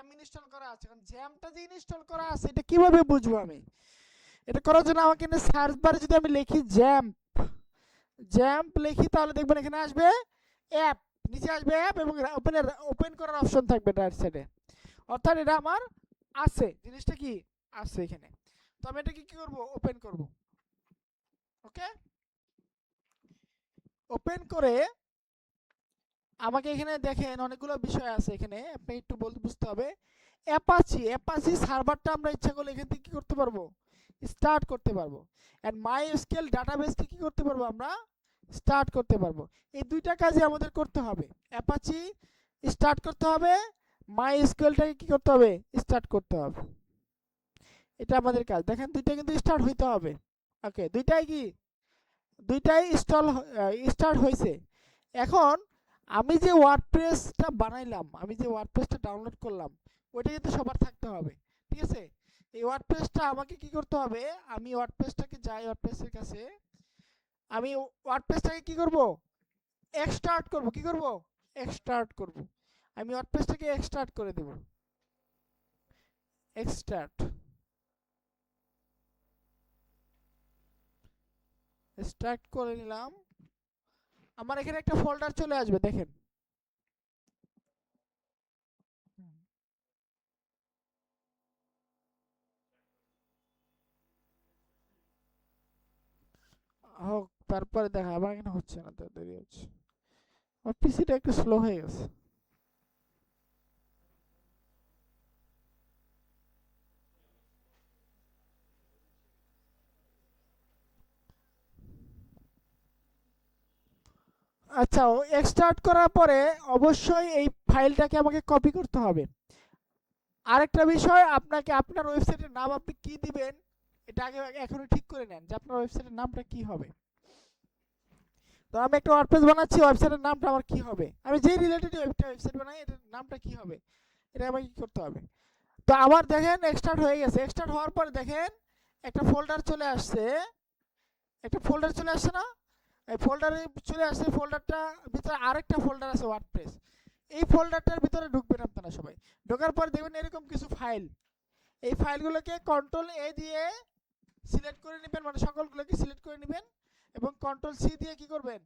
Jam install করা আছে। এখন জ্যামটা যে ইনস্টল করা আছে এটা কিভাবে বুঝবো আমি? এটা করার জন্য আমাকে সার্চ বারে যদি আমি লিখি জ্যাম্প, জ্যাম্প লিখি তাহলে দেখবেন এখানে আসবে অ্যাপ, নিচে আসবে অ্যাপ এবং ওপেন করার অপশন থাকবে রাইট সাইডে। অর্থাৎ এটা আমার আছে, জিনিসটা কি আছে এখানে। তো আমি এটাকে কি করব, ওপেন করব। ওকে, ওপেন করে আমাকে এখানে দেখেন অনেকগুলো বিষয় আছে এখানে, আপনি একটু বুঝতে হবে। অ্যাপাচি সার্ভারটা আমরা ইচ্ছা করলে এখান থেকে কি করতে পারবো, স্টার্ট করতে পারবো। এন্ড মাই স্কেল ডাটাবেসকে কি করতে পারবো আমরা, স্টার্ট করতে পারবো। এই দুইটা কাজই আমাদের করতে হবে, অ্যাপাচি স্টার্ট করতে হবে, মাই স্কেলটাকে কি করতে হবে, স্টার্ট করতে হবে। এটা আমাদের কাজ। দেখেন দুইটা কিন্তু স্টার্ট হইতে হবে। ওকে, দুইটাই কি, দুইটাই স্টার্ট হয়েছে। এখন আমি যে ওয়ার্ডপ্রেসটা বানাইলাম, আমি যে ওয়ার্ডপ্রেসটা ডাউনলোড করলাম, ওইটা কিন্তু সবার থাকতে হবে। ঠিক আছে, এই ওয়ার্ডপ্রেসটা আমাকে কি করতে হবে, আমি ওয়ার্ডপ্রেসটাকে যাই, ওয়ার্ডপ্রেসের কাছে আমি ওয়ার্ডপ্রেসটাকে কি করব, এক্সট্রাক্ট করব। কি করব, এক্সট্রাক্ট করব। আমি ওয়ার্ডপ্রেসটাকে এক্সট্রাক্ট করে দেব, এক্সট্রাক্ট, এক্সট্রাক্ট করে নিলাম। আমার এখানে একটা ফোল্ডার চলে আসবে দেখেন। হোক, তারপরে দেখা, আমার এখানে হচ্ছে না তো, দেরি হচ্ছে, আমার পিসিটা একটু স্লো হয়ে গেছে। আচ্ছা, এক্সট্রাক্ট করার পরে অবশ্যই এই ফাইলটাকে আমাকে কপি করতে হবে। আরেকটা বিষয়, আপনাকে আপনার ওয়েবসাইটের নাম আপনি কি দিবেন এটা আগে এখনই ঠিক করে নেন যে আপনার ওয়েবসাইটের নামটা কি হবে। তো আমি একটা ওয়ার্ডপ্রেস বানাচ্ছি, ওয়েবসাইটের নামটা আমার কি হবে, আমি যেই রিলেটেড একটা ওয়েবসাইট বানাই এটার নামটা কি হবে, এটা আমাকে কি করতে হবে। তো আমার দেখেন এক্সট্রাক্ট হয়ে গেছে। এক্সট্রাক্ট হওয়ার পরে দেখেন একটা ফোল্ডার চলে আসছে, একটা ফোল্ডার চলে আসছে না, এই ফোল্ডারে চলে আসছে, ফোল্ডারটা ভিতরে আরেকটা ফোল্ডার আছে ওয়ার্ডপ্রেস। এই ফোল্ডারটার ভিতরে ঢুকবেন আপনারা সবাই। ঢোকার পর দেখবেন এরকম কিছু ফাইল, এই ফাইলগুলোকে কন্ট্রোল এ দিয়ে সিলেক্ট করে নেবেন, মানে সকলগুলোকে সিলেক্ট করে নেবেন এবং কন্ট্রোল সি দিয়ে কি করবেন,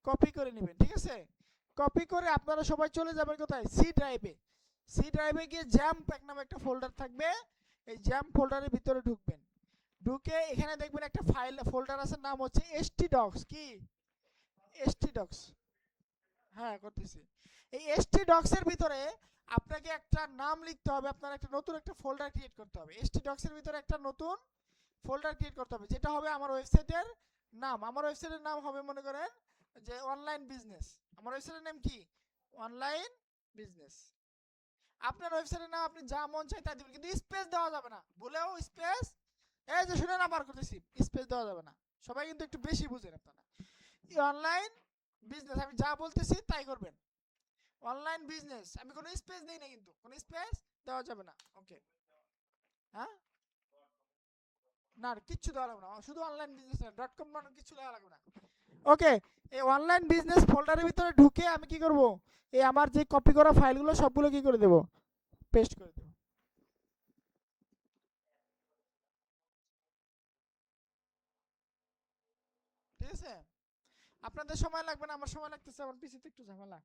কপি করে নেবেন। ঠিক আছে, কপি করে আপনারা সবাই চলে যাবেন কোথায়, সি ড্রাইভে। সি ড্রাইভে গিয়ে জ্যাম্প এক নামে একটা ফোল্ডার থাকবে, এই জ্যাম্প ফোল্ডারের ভিতরে ঢুকবেন। ঢুকে এখানে দেখবেন একটা ফাইল ফোল্ডার আছে, নাম হচ্ছে htdocs। কি, htdocs, হ্যাঁ করতেছি। এই htdocs এর ভিতরে আপনাকে একটা নাম লিখতে হবে, আপনার একটা নতুন একটা ফোল্ডার ক্রিয়েট করতে হবে। htdocs এর ভিতরে একটা নতুন ফোল্ডার ক্রিয়েট করতে হবে, যেটা হবে আমার ওয়েবসাইটের নাম। আমার ওয়েবসাইটের নাম হবে মনে করেন যে অনলাইন বিজনেস। আমার ওয়েবসাইটের নাম কি, অনলাইন বিজনেস। আপনার ওয়েবসাইটের নাম আপনি যা মন চায় তা দিবেন, কিন্তু স্পেস দেওয়া যাবে না, ভুলেও স্পেস, এই যে শুনে না বার করতেছি, স্পেস দেওয়া যাবে না। সবাই কিন্তু একটু বেশি বুঝেন আপনারা। অনলাইন বিজনেস, আমি যা বলতেছি তাই করবেন। অনলাইন বিজনেস, আমি কোনো স্পেস দেই না, কিন্তু কোনো স্পেস দেওয়া যাবে না। ওকে, হ্যাঁ, না কিচ্ছু দেওয়া লাগবে না, শুধু অনলাইন বিজনেস ডট কম কিছু দেওয়া লাগবে না। ওকে, এই অনলাইন বিজনেস ফোল্ডারের ভিতরে ঢুকে আমি কি করব, এই আমার যে কপি করা ফাইলগুলো সবগুলো কি করে দেব, পেস্ট করে দেব। ঠিক আছে, আপনাদের সময় লাগবে না, আমার সময় লাগতেছে, আমার পিছিতে একটু ঝামেলা।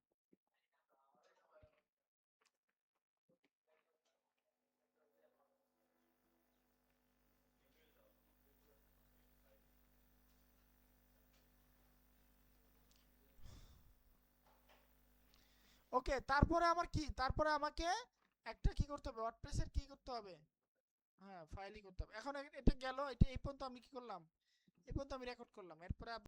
ওকে, তারপরে আমার কি, তারপরে আমাকে একটা কি করতে হবে, ওয়ার্ডপ্রেসের কি করতে হবে, হ্যাঁ ফাইলই করতে হবে। এখন এটা গেল, এটা এই পর্যন্ত আমি কি করলাম, এই পর্যন্ত আমি রেকর্ড করলাম। এরপরে